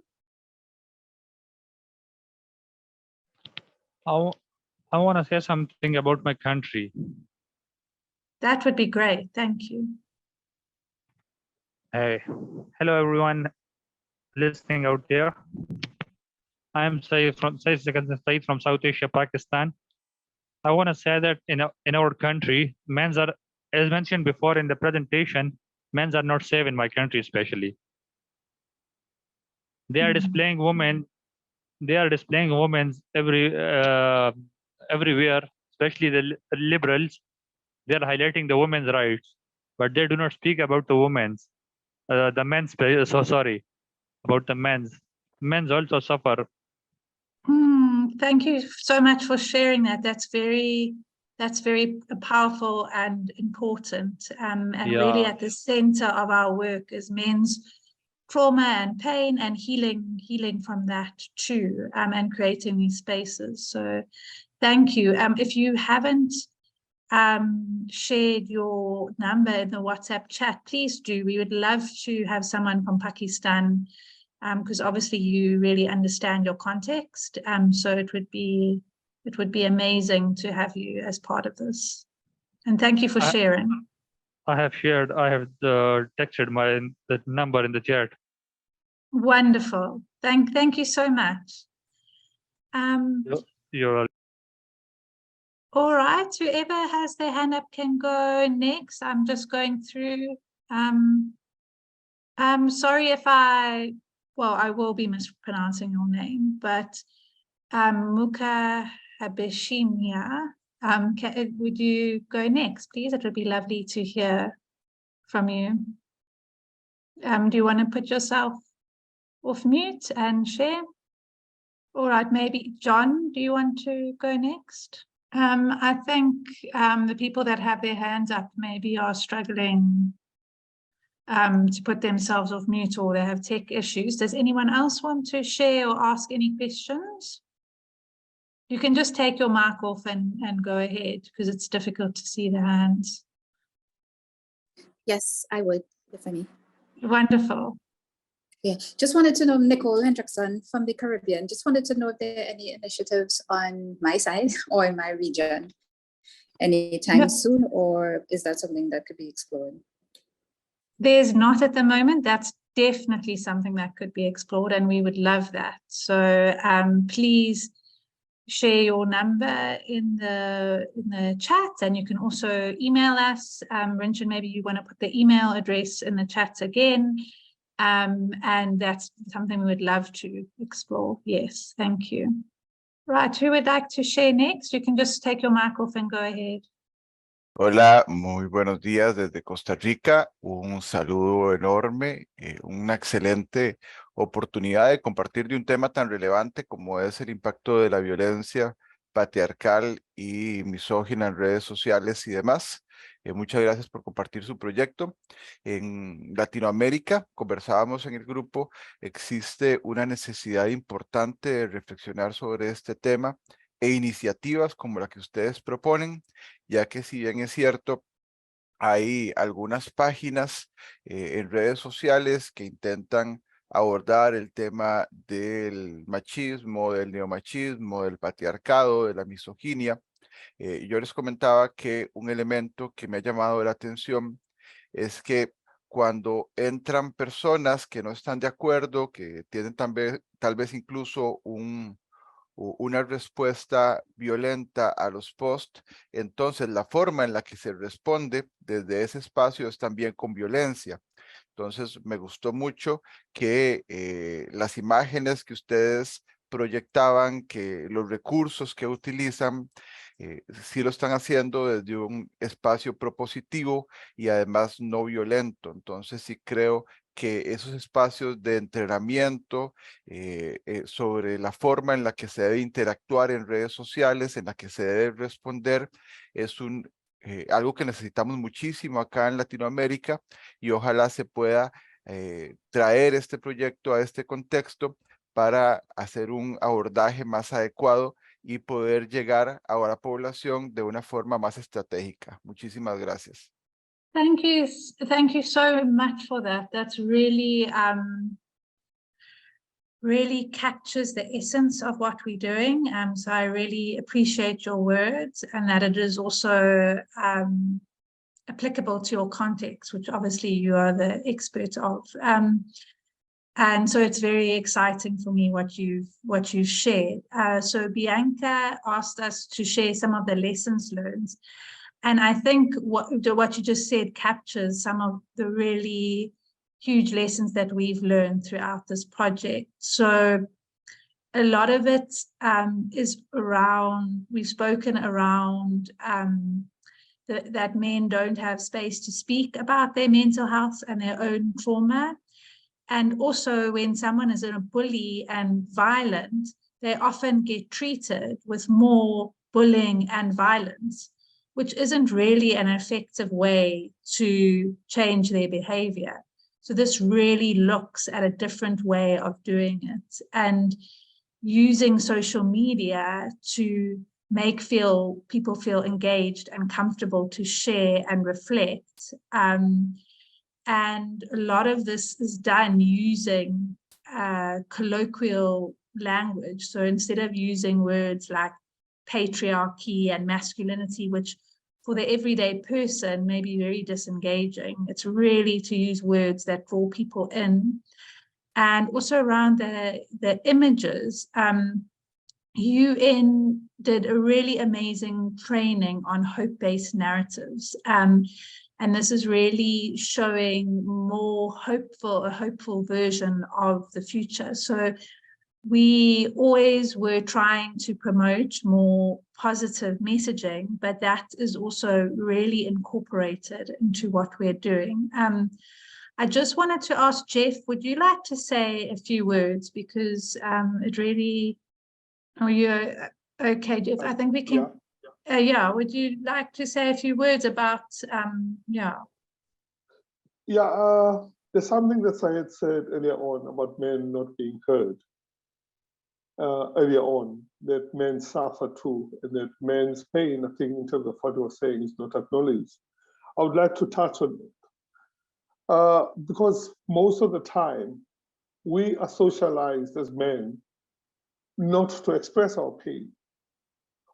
I want to say something about my country. That would be great. Thank you. Hey, hello everyone listening out there. I am Saeed from South Asia, Pakistan. I want to say that in our country, men's are, as mentioned before in the presentation, men's are not safe in my country, especially. They are displaying women. They are displaying women everywhere, especially the liberals. They are highlighting the women's rights, but they do not speak about the women's. The men's, so sorry, about the men's. Men's also suffer. Thank you so much for sharing that. That's very powerful and important. And really at the center of our work is men's trauma and pain and healing from that too, and creating these spaces. So thank you. If you haven't shared your number in the WhatsApp chat, please do. We would love to have someone from Pakistan, because obviously you really understand your context. So it would be amazing to have you as part of this. And thank you for sharing. I have texted the number in the chat. Wonderful. Thank you so much. You're welcome. All right, whoever has their hand up can go next. I'm just going through. Sorry if I will be mispronouncing your name, but Muka Habeshimia, would you go next, please? It would be lovely to hear from you. Do you want to put yourself off mute and share? All right, maybe John, do you want to go next? I think the people that have their hands up maybe are struggling to put themselves off mute, or they have tech issues. Does anyone else want to share or ask any questions? You can just take your mic off and go ahead, because it's difficult to see the hands. Yes, I would, if any. Wonderful. Yeah, just wanted to know, Nicole Hendrickson from the Caribbean, just wanted to know if there are any initiatives on my side or in my region anytime soon, or is that something that could be explored? There's not at the moment. That's definitely something that could be explored, and we would love that. So please share your number in the chat, and you can also email us. Rinchen, maybe you want to put the email address in the chat again. And that's something we would love to explore. Yes, thank you. Right, who would like to share next? You can just take your mic off and go ahead. Hola, muy buenos días desde Costa Rica. Un saludo enorme, una excelente oportunidad de compartir de un tema tan relevante como es el impacto de la violencia patriarcal y misógina en redes sociales y demás. Muchas gracias por compartir su proyecto. En Latinoamérica, conversábamos en el grupo, existe una necesidad importante de reflexionar sobre este tema e iniciativas como la que ustedes proponen, ya que si bien es cierto, hay algunas páginas en redes sociales que intentan abordar el tema del machismo, del neomachismo, del patriarcado, de la misoginia. Yo les comentaba que un elemento que me ha llamado la atención es que cuando entran personas que no están de acuerdo, que tienen tal vez incluso una respuesta violenta a los posts, entonces la forma en la que se responde desde ese espacio es también con violencia. Entonces me gustó mucho que las imágenes que ustedes proyectaban, que los recursos que utilizan, sí lo están haciendo desde un espacio propositivo y además no violento. Entonces sí creo que esos espacios de entrenamiento sobre la forma en la que se debe interactuar en redes sociales, en la que se debe responder, es algo que necesitamos muchísimo acá en Latinoamérica, y ojalá se pueda traer este proyecto a este contexto para hacer un abordaje más adecuado y poder llegar a la población de una forma más estratégica. Muchísimas gracias. Thank you so much for that. That's really really captures the essence of what we're doing. So I really appreciate your words, and that it is also applicable to your context, which obviously you are the expert of. And so it's very exciting for me what you've shared. So Bianca asked us to share some of the lessons learned. And I think what you just said captures some of the really huge lessons that we've learned throughout this project. So a lot of it is around, we've spoken around that men don't have space to speak about their mental health and their own trauma. And also when someone is in a bully and violent, they often get treated with more bullying and violence, which isn't really an effective way to change their behavior. So this really looks at a different way of doing it, and using social media to make people feel engaged and comfortable to share and reflect. And a lot of this is done using colloquial language. So instead of using words like patriarchy and masculinity, which for the everyday person may be very disengaging, it's really to use words that draw people in. And also around the images, UN did a really amazing training on hope-based narratives. And this is really showing a hopeful version of the future. So we always were trying to promote more positive messaging, but that is also really incorporated into what we're doing. I just wanted to ask Geoff, would you like to say a few words? Because it really, are you okay, Geoff? I think we can, yeah, would you like to say a few words about, there's something that Syed said earlier on about men not being heard. Earlier on, that men suffer too, and that men's pain, I think, in terms of what he was saying, is not acknowledged. I would like to touch on it because most of the time we are socialized as men not to express our pain.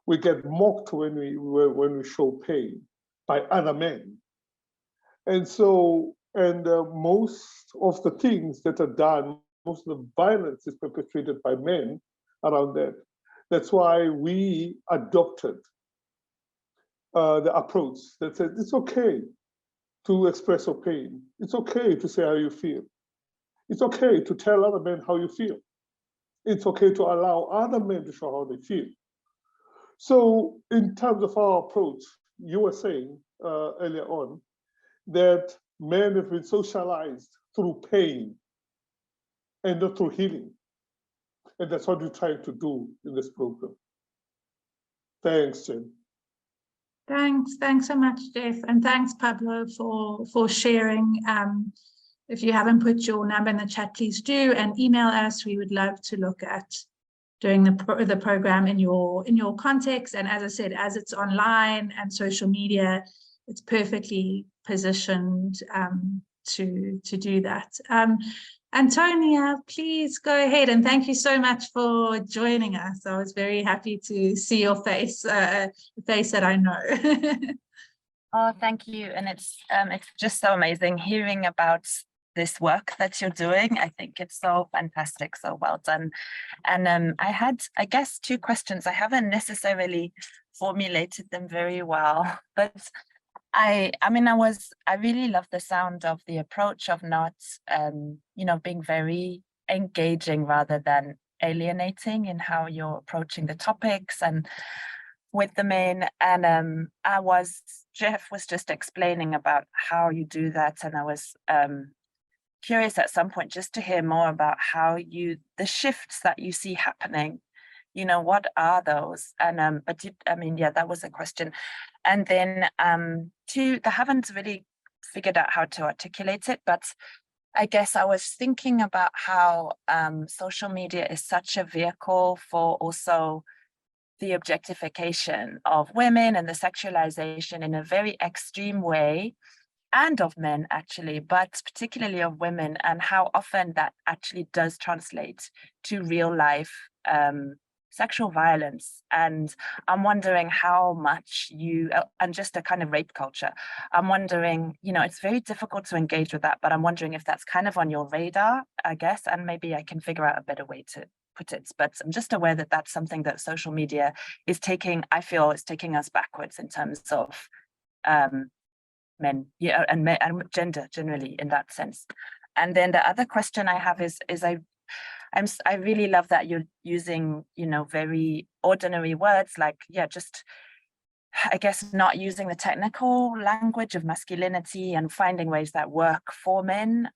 We get mocked when we show pain by other men, and so most of the things that are done, most of the violence is perpetrated by men around that. That's why we adopted the approach that said it's okay to express your pain. It's okay to say how you feel. It's okay to tell other men how you feel. It's okay to allow other men to show how they feel. So in terms of our approach, you were saying earlier on, that men have been socialized through pain and not through healing. And that's what we're trying to do in this program. Thanks, Jen. Thanks so much, Geoff, and thanks, Pablo, for sharing. If you haven't put your number in the chat, please do, and email us. We would love to look at doing the program in your context. And as I said, as it's online and social media, it's perfectly positioned to do that. Antonia, please go ahead, and thank you so much for joining us. I was very happy to see your face, a face that I know. Oh, thank you. And it's just so amazing hearing about this work that you're doing. I think it's so fantastic, so well done. And I had, I guess, 2 questions. I haven't necessarily formulated them very well, but I really love the sound of the approach of not, being very engaging rather than alienating in how you're approaching the topics and with the men. And Geoff was just explaining about how you do that. And I was curious at some point just to hear more about how the shifts that you see happening, what are those? And that was a question. And then 2, I haven't really figured out how to articulate it, but I guess I was thinking about how social media is such a vehicle for also the objectification of women and the sexualization in a very extreme way, and of men actually, but particularly of women, and how often that actually does translate to real life sexual violence. And I'm wondering how much and just a kind of rape culture, I'm wondering, it's very difficult to engage with that, but I'm wondering if that's kind of on your radar, I guess, and maybe I can figure out a better way to put it. But I'm just aware that that's something that social media is taking, I feel is taking us backwards in terms of men, and gender generally in that sense. And then the other question I have is I really love that you're using, very ordinary words like, just, I guess, not using the technical language of masculinity and finding ways that work for men,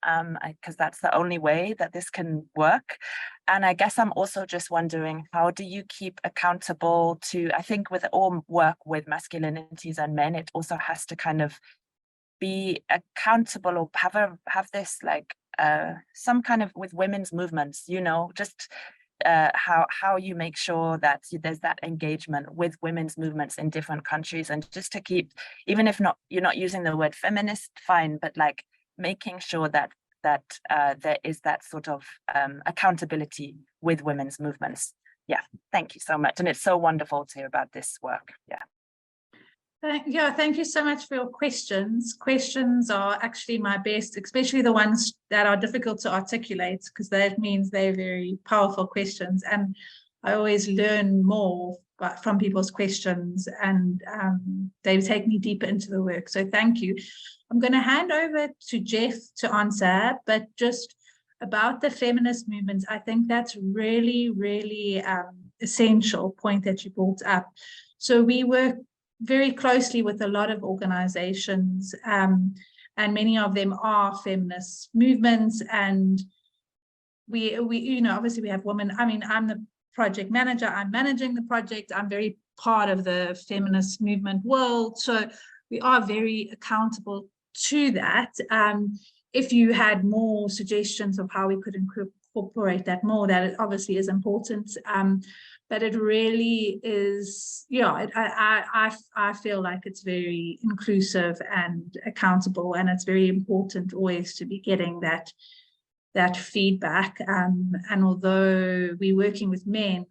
because that's the only way that this can work. And I guess I'm also just wondering, how do you keep accountable to, I think with all work with masculinities and men, it also has to kind of be accountable or have this like some kind of with women's movements, just how you make sure that there's that engagement with women's movements in different countries, and just to keep, even if you're not using the word feminist, fine, but like making sure that there is that sort of accountability with women's movements. Thank you so much, and it's so wonderful to hear about this work. Thank you so much for your questions. Questions are actually my best, especially the ones that are difficult to articulate, because that means they're very powerful questions. And I always learn more from people's questions, and they take me deeper into the work. So thank you. I'm going to hand over to Geoff to answer, but just about the feminist movements, I think that's really, really essential point that you brought up. So we work very closely with a lot of organizations, and many of them are feminist movements, and we obviously we have women. I mean, I'm the project manager, I'm managing the project, I'm very part of the feminist movement world, so we are very accountable to that. If you had more suggestions of how we could incorporate that more, that obviously is important. But it really is, I feel like it's very inclusive and accountable, and it's very important always to be getting that feedback. And although we're working with men,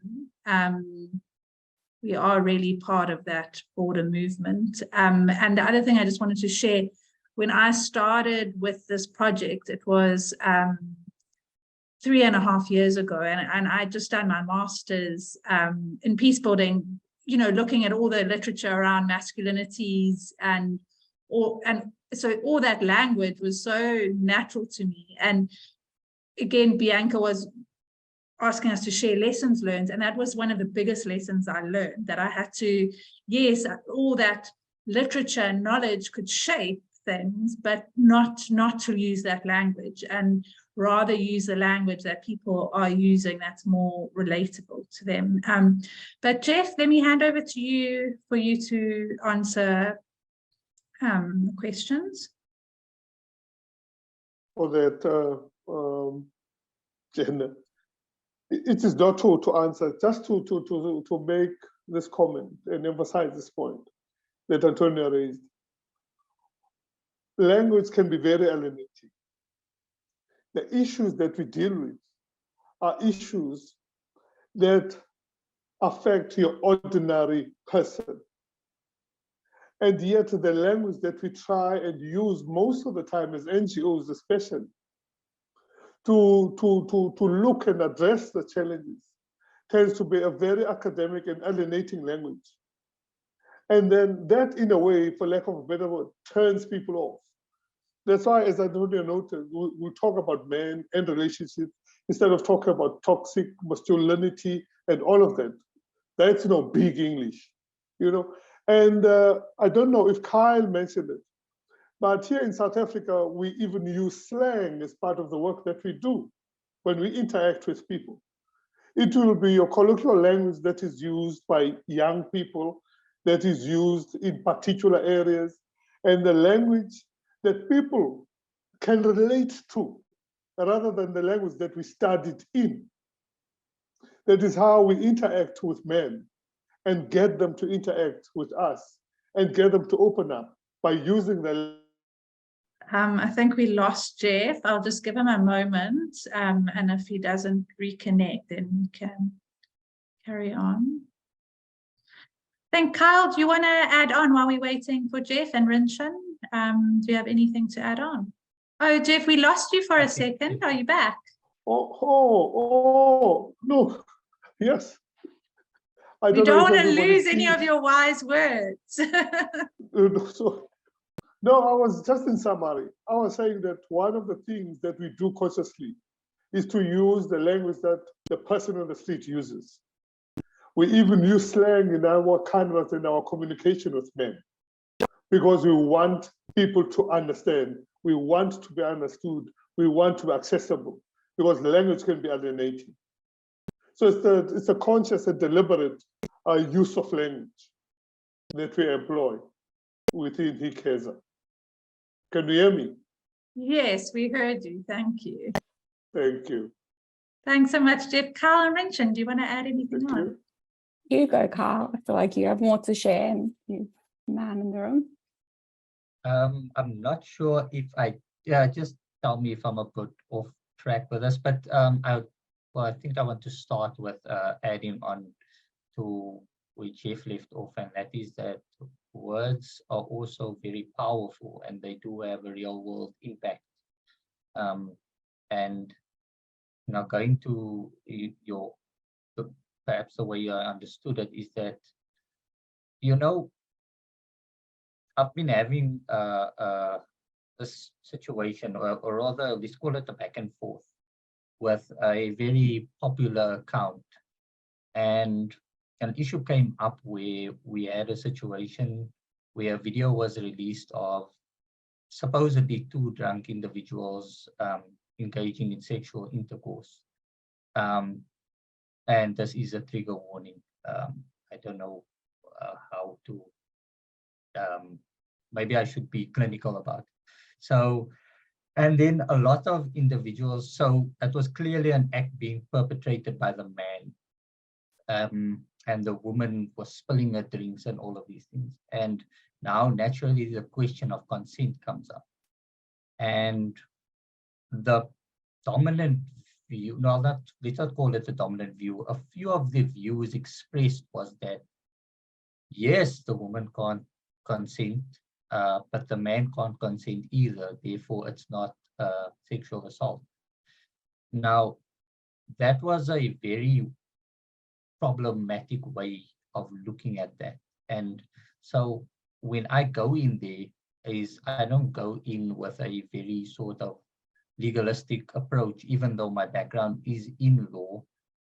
we are really part of that broader movement. And the other thing I just wanted to share, when I started with this project, it was 3.5 years ago, and I just done my master's in peace building, looking at all the literature around masculinities, and so all that language was so natural to me. And again, Bianca was asking us to share lessons learned, and that was one of the biggest lessons I learned, that I had to, yes, all that literature and knowledge could shape things, but not to use that language, and rather use the language that people are using that's more relatable to them. But Geoff, let me hand over to you for you to answer questions. For that, Jenna, it is not to answer, just to make this comment and emphasize this point that Antonio raised. Language can be very alienating. The issues that we deal with are issues that affect your ordinary person. And yet the language that we try and use most of the time as NGOs especially to look and address the challenges tends to be a very academic and alienating language. And then that, in a way, for lack of a better word, turns people off. That's why, as Antonio noted, we talk about men and relationships instead of talking about toxic masculinity and all of that. That's, big English, And I don't know if Kyle mentioned it, but here in South Africa, we even use slang as part of the work that we do when we interact with people. It will be your colloquial language that is used by young people, that is used in particular areas, and the language that people can relate to, rather than the language that we studied in. That is how we interact with men and get them to interact with us and get them to open up by using the. I think we lost Geoff. I'll just give him a moment, and if he doesn't reconnect, then we can carry on. Then Kyle, do you want to add on while we're waiting for Geoff and Rinchen? Do you have anything to add on? Oh, Geoff, we lost you for a second. Are you back? Oh, no. Yes. We don't want to lose any of your wise words. No, I was just in summary. I was saying that one of the things that we do consciously is to use the language that the person on the street uses. We even use slang in our canvas, in our communication with men, because we want people to understand. We want to be understood. We want to be accessible, because the language can be alienating. So it's a conscious and deliberate use of language that we employ within heCareZA. Can you hear me? Yes, we heard you. Thank you. Thank you. Thanks so much, Geoff. Carl and Rinchen, do you want to add anything on? You go, Carl. I feel like you have more to share, and you man in the room. I'm not sure if just tell me if I'm a bit off track with this, but I think I want to start with adding on to where Geoff left off, and that is that words are also very powerful and they do have a real world impact. And now going to perhaps the way I understood it is that, I've been having this situation, or rather, let's call it a back and forth, with a very popular account. And an issue came up where we had a situation where a video was released of supposedly two drunk individuals engaging in sexual intercourse. And this is a trigger warning. I don't know how to, maybe I should be clinical about it. So, and then a lot of individuals, so it was clearly an act being perpetrated by the man. And the woman was spilling her drinks and all of these things. And now naturally the question of consent comes up. And the dominant view, no, let's not call it the dominant view, a few of the views expressed was that, yes, the woman can't consent, but the man can't consent either, therefore it's not sexual assault. Now, that was a very problematic way of looking at that. And so when I go in there, I don't go in with a very sort of legalistic approach, even though my background is in law,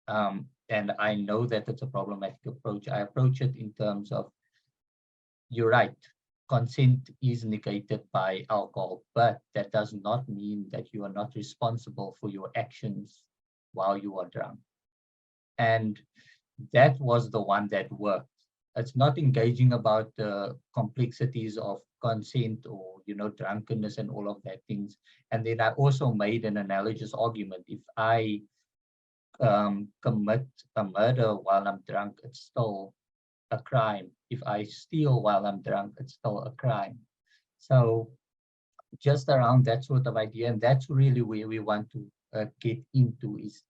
and I know that it's a problematic approach. I approach it in terms of, you're right, consent is negated by alcohol, but that does not mean that you are not responsible for your actions while you are drunk. And that was the one that worked. It's not engaging about the complexities of consent or, you know, drunkenness and all of that things. And then I also made an analogous argument. If I commit a murder while I'm drunk, it's still a crime. If I steal while I'm drunk, it's still a crime. So just around that sort of idea, and that's really where we want to get into is,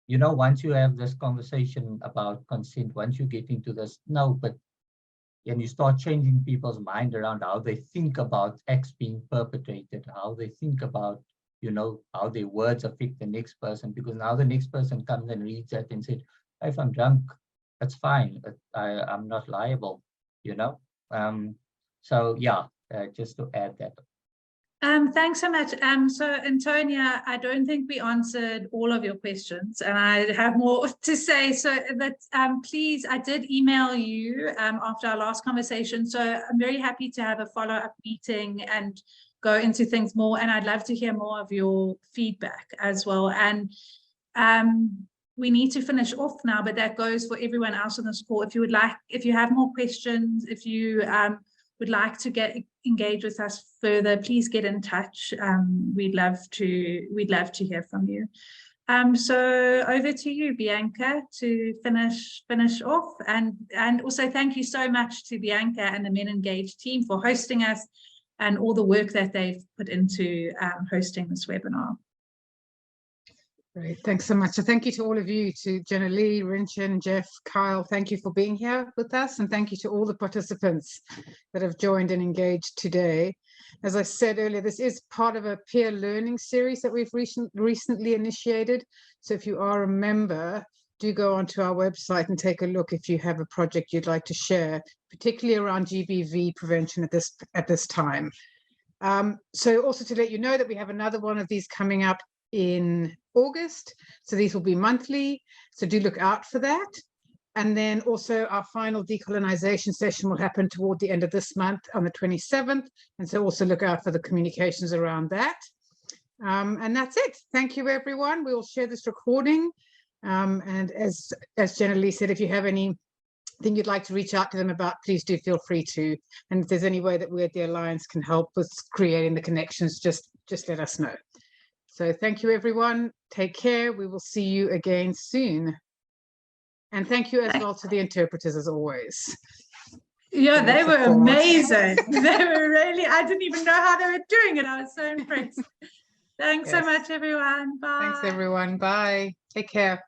you know, once you have this conversation about consent, once you get into this, no, but, and you start changing people's mind around how they think about acts being perpetrated, how they think about, you know, how their words affect the next person, because now the next person comes and reads that and said, if I'm drunk, that's fine, but I'm not liable, you know? So yeah, just to add that. Thanks so much. So Antonia, I don't think we answered all of your questions, and I have more to say. So that please, I did email you after our last conversation. So I'm very happy to have a follow-up meeting and go into things more. And I'd love to hear more of your feedback as well. And we need to finish off now, but that goes for everyone else on this call. If you would like, if you have more questions, if you would like to engage with us further, please get in touch. We'd love to hear from you. So over to you, Bianca, to finish off, and also thank you so much to Bianca and the MenEngage team for hosting us and all the work that they've put into hosting this webinar. Great, thanks so much. So thank you to all of you, to Jenna-Lee, Rinchen, Geoff, Kyle, thank you for being here with us, and thank you to all the participants that have joined and engaged today. As I said earlier, this is part of a peer learning series that we've recently initiated. So if you are a member, do go onto our website and take a look if you have a project you'd like to share, particularly around GBV prevention at this time. So also to let you know that we have another one of these coming up in August, so these will be monthly, so do look out for that. And then also our final decolonization session will happen toward the end of this month on the 27th, and so also look out for the communications around that. And that's it. Thank you, everyone. We will share this recording, and as Jenna-Lee said, if you have anything you'd like to reach out to them about, please do feel free to. And if there's any way that we at the Alliance can help with creating the connections, just let us know. So thank you, everyone. Take care. We will see you again soon. And thank you as well to the interpreters, as always. Yeah, they were amazing. They were really, I didn't even know how they were doing it. I was so impressed. Thanks so much, everyone. Bye. Thanks, everyone. Bye. Take care.